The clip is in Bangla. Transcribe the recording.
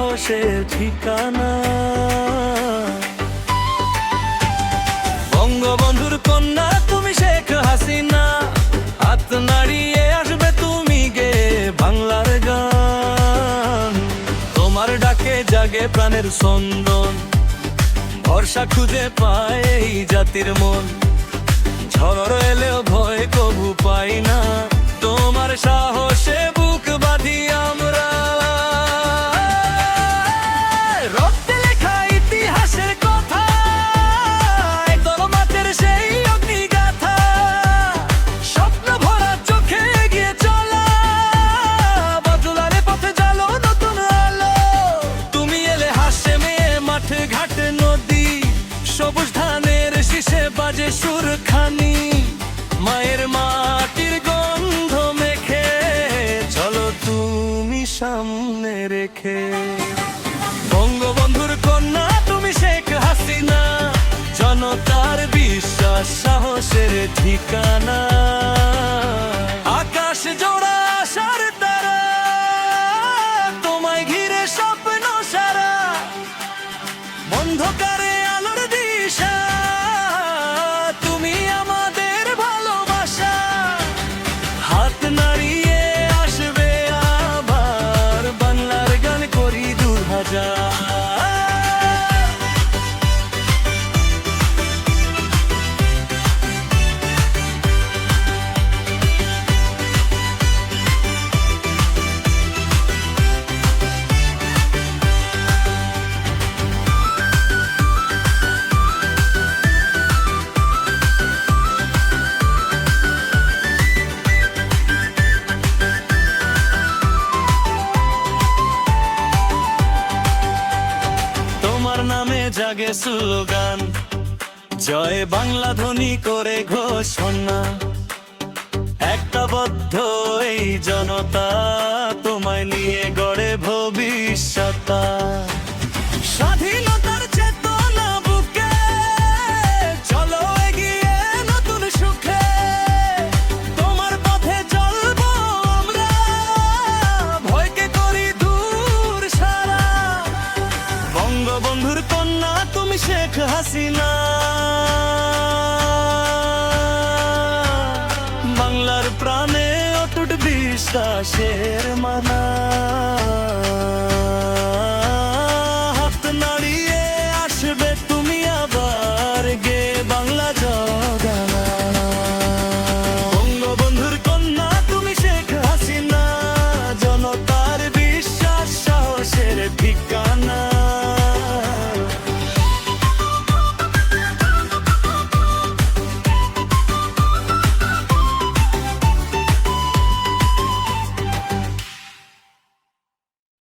সাহসের ঠিকানা। বঙ্গবন্ধুর কন্যা তুমি শেখ হাসিনা, হাত নাড়িয়ে আসবে তুমি গে বাংলার গান। তোমার ডাকে জাগে প্রাণের স্পন্দন, ভরসা খুঁজে পায় এই জাতির মন। ঝড় এলেও ভয় কবু পাই না, তোমার সাহসে বুক বাঁধি আমরা। রক্তে লেখা ইতিহাসের কথা, তোর মাঠের সেই অগ্নিগাথা। স্বপ্ন ভরা চোখে এগিয়ে চলা, বদলারে পথে জালো নতুন আলো। তুমি এলে হাসে মেয়ে মাঠে ঘাটে নদী, সবুজ ধানের শীষে বাজে সুরখানি। মায়ের মাটির গন্ধ মেখে চলো তুমি সামনে রেখে। বঙ্গবন্ধুর কন্যা তুমি শেখ হাসিনা, জনতার বিশ্বাস সাহসের ঠিকানা। আকাশ জোড়া আশার তারা, তোমায় ঘিরে স্বপ্ন সারা। অন্ধকারে আলোর দিশা, তুমি আমাদের ভালোবাসা। হাত নাড়িয়ে আসবে আবার, বাংলার গান করি 2000। তোমার নামে জাগে স্লোগান, জয় বাংলা ধ্বনি করে ঘোষণা। একটা বদ্ধ এই জনতা, তোমায় নিয়ে গড়ে ভবিষ্যৎ। স্বাধীনতার চেতনা বুকে চলো এগিয়ে নতুন সুখে। তোমার পথে চলবো আমরা, ভয়কে করি দূর সারা। বঙ্গবন্ধুর কন্যা তুমি শেখ হাসিনা, বাংলার প্রাণে অটুট বিশ্বাসের মানা। হাত নাড়িয়ে আসবে তুমি আবার গে বাংলা জগানা। বঙ্গবন্ধুর কন্যা তুমি শেখ হাসিনা, জনতার বিশ্বাস সাহসের ভিক্ষা।